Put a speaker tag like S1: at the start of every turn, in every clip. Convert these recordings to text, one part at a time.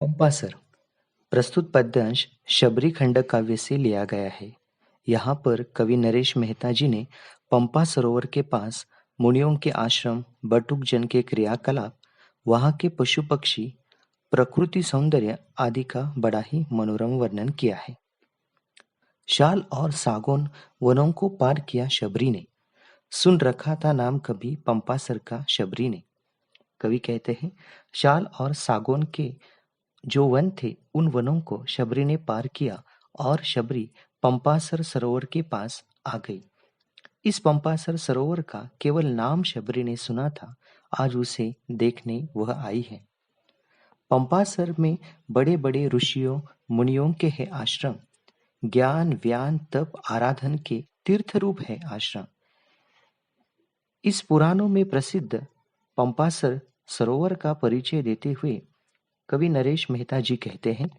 S1: पंपासर। प्रस्तुत पद्यांश शबरी खंड काव्य से लिया गया है। यहाँ पर कवि नरेश मेहता जी ने पंपा सरोवर के पास मुनियों के आश्रम, बटुक जन के क्रियाकलाप, वहाँ के पशु पक्षी, प्रकृति सौंदर्य आदि का बड़ा ही मनोरम वर्णन किया है। शाल और सागौन वनों को पार किया शबरी ने, सुन रखा था नाम कभी पंपासर का शबरी ने। कवि कहते हैं, शाल और सागौन के जो वन थे, उन वनों को शबरी ने पार किया और शबरी पंपासर सरोवर के पास आ गई। इस पंपासर सरोवर का केवल नाम शबरी ने सुना था, आज उसे देखने वह आई है। पंपासर में बड़े बड़े ऋषियों मुनियों के है आश्रम, ज्ञान व्यान तप आराधन के तीर्थ रूप है आश्रम। इस पुराणों में प्रसिद्ध पंपासर सरोवर का परिचय देते हुए कवि नरेश मेहता जी कहते हैं,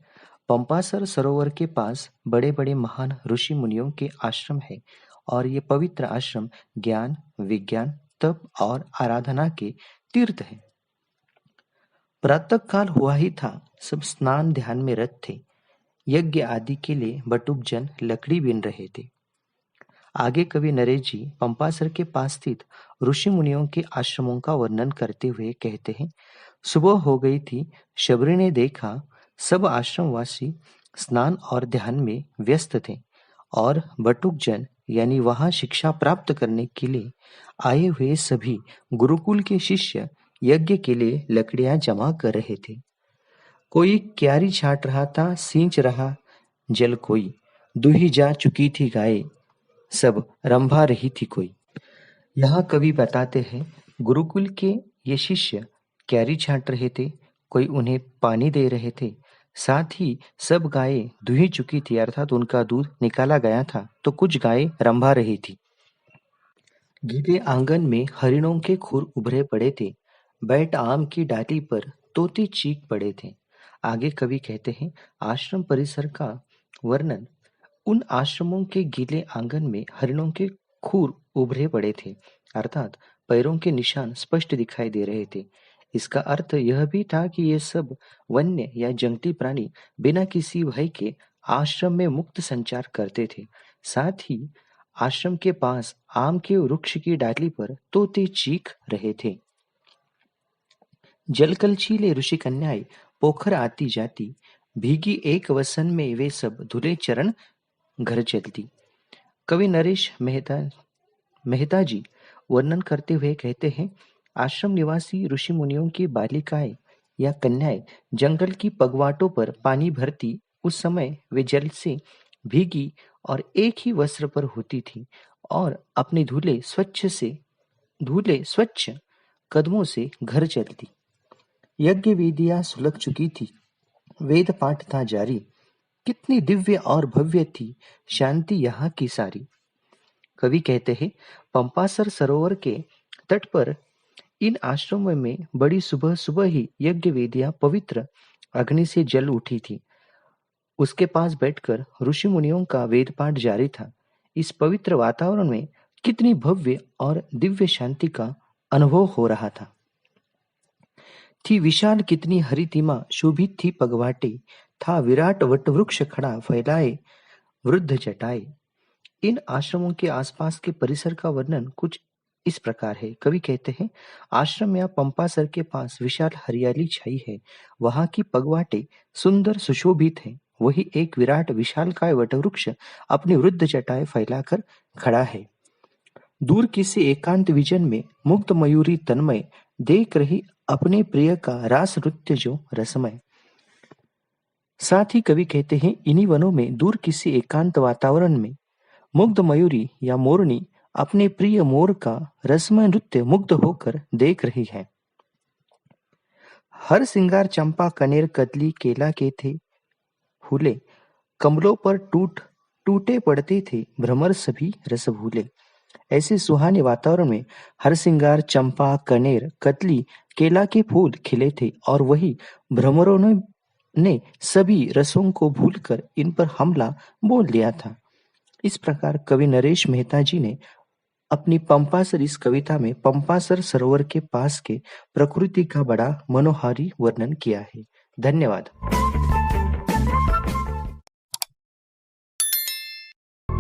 S1: पंपासर सरोवर के पास बड़े बड़े महान ऋषि मुनियों के आश्रम है और ये पवित्र आश्रम ज्ञान विज्ञान तप और आराधना के तीर्थ है। प्रातः काल हुआ ही था, सब स्नान ध्यान में रत थे। यज्ञ आदि के लिए बटुक जन लकड़ी बीन रहे थे। आगे कवि नरेश जी पंपासर के पास स्थित ऋषि मुनियों के आश्रमों का वर्णन करते हुए कहते हैं, सुबह हो गई थी, शबरी ने देखा सब आश्रमवासी स्नान और ध्यान में व्यस्त थे और बटुक जन यानी वहां शिक्षा प्राप्त करने के लिए आए हुए सभी गुरुकुल के शिष्य यज्ञ के लिए लकड़ियां जमा कर रहे थे। कोई क्यारी छाट रहा था, सींच रहा जल कोई, दूही जा चुकी थी गाय, सब रंभा रही थी कोई। यहाँ कवि बताते हैं, गुरुकुल के ये शिष्य क्यारी छाट रहे थे, कोई उन्हें पानी दे रहे थे, साथ ही सब गायें दूही चुकी थी अर्थात उनका दूध निकाला गया था, तो कुछ गायें रंभा रही थी। गीले आंगन में हरिणों के खुर उभरे पड़े थे, बैठ आम की डाली पर तोते चीख पड़े थे। आगे कवि कहते हैं, आश्रम परिसर का वर्णन, उन आश्रमों के गीले आंगन में हरिणों के खुर उभरे पड़े थे अर्थात पैरों के निशान स्पष्ट दिखाई दे रहे थे। इसका अर्थ यह भी था कि ये सब वन्य या जंगली प्राणी बिना किसी भय के आश्रम में मुक्त संचार करते थे। साथ ही आश्रम के पास आम के वृक्ष की डाली पर तोते चीख रहे थे। जलकलछीले ऋषि कन्याएं पोखर आती जाती, भीगी एक वसन में वे सब धुले चरण घर चलती। कवि नरेश मेहता जी वर्णन करते हुए कहते हैं, आश्रम निवासी ऋषि मुनियों की बालिकाएं या कन्याएं जंगल की पगवाटों पर पानी भरती, उस समय वे जल से भीगी और एक ही वस्त्र पर होती थी और अपने धुले स्वच्छ कदमों से घर चलती। यज्ञ वेदियां सुलग चुकी थी, वेद पाठ था जारी, कितनी दिव्य और भव्य थी शांति यहाँ की सारी। कवि कहते हैं, पंपासर सरोवर के तट पर इन आश्रमों में बड़ी सुबह सुबह ही यज्ञ वेदियां पवित्र अग्नि से जल उठी थी। उसके पास बैठकर ऋषि मुनियों का वेद पाठ जारी था। इस पवित्र वातावरण में कितनी भव्य और दिव्य शांति का अनुभव हो रहा था। थी विशाल कितनी हरितिमा, शोभित थी पगवाटे, था विराट वटवृक्ष खड़ा, फैलाए वृद्ध जटाए। इन आश्रमों के आसपास के परिसर का वर्णन कुछ इस प्रकार है। कवि कहते हैं, आश्रम या पंपासर के पास विशाल हरियाली छाई है, वहां की पगवाटे सुंदर सुशोभित है, वही एक विराट विशालकाय वटवृक्ष अपनी वृद्ध जटाएं फैलाकर खड़ा है। दूर किसी एकांत विजन में मुक्त मयूरी तन्मय देख रही अपने प्रिय का रास नृत्य जो रसमय। साथ ही कवि कहते हैं, इन्हीं वनों में दूर किसी एकांत वातावरण में मुग्ध मयूरी या मोरनी अपने प्रिय मोर का रसमय नृत्य मुग्ध होकर देख रही है। हर सिंगार चंपा कनेर कदली केला के थे फूले, कमलों पर टूटे पड़ते थे भ्रमर सभी रस भूले। ऐसे सुहाने वातावरण में हर सिंगार चंपा कनेर कतली केला के फूल खिले थे और वही भ्रमरों ने सभी रसों को भूलकर इन पर हमला बोल दिया था। इस प्रकार कवि नरेश मेहता जी ने अपनी पंपासर इस कविता में पंपासर सरोवर के पास के प्रकृति का बड़ा मनोहारी वर्णन किया है। धन्यवाद।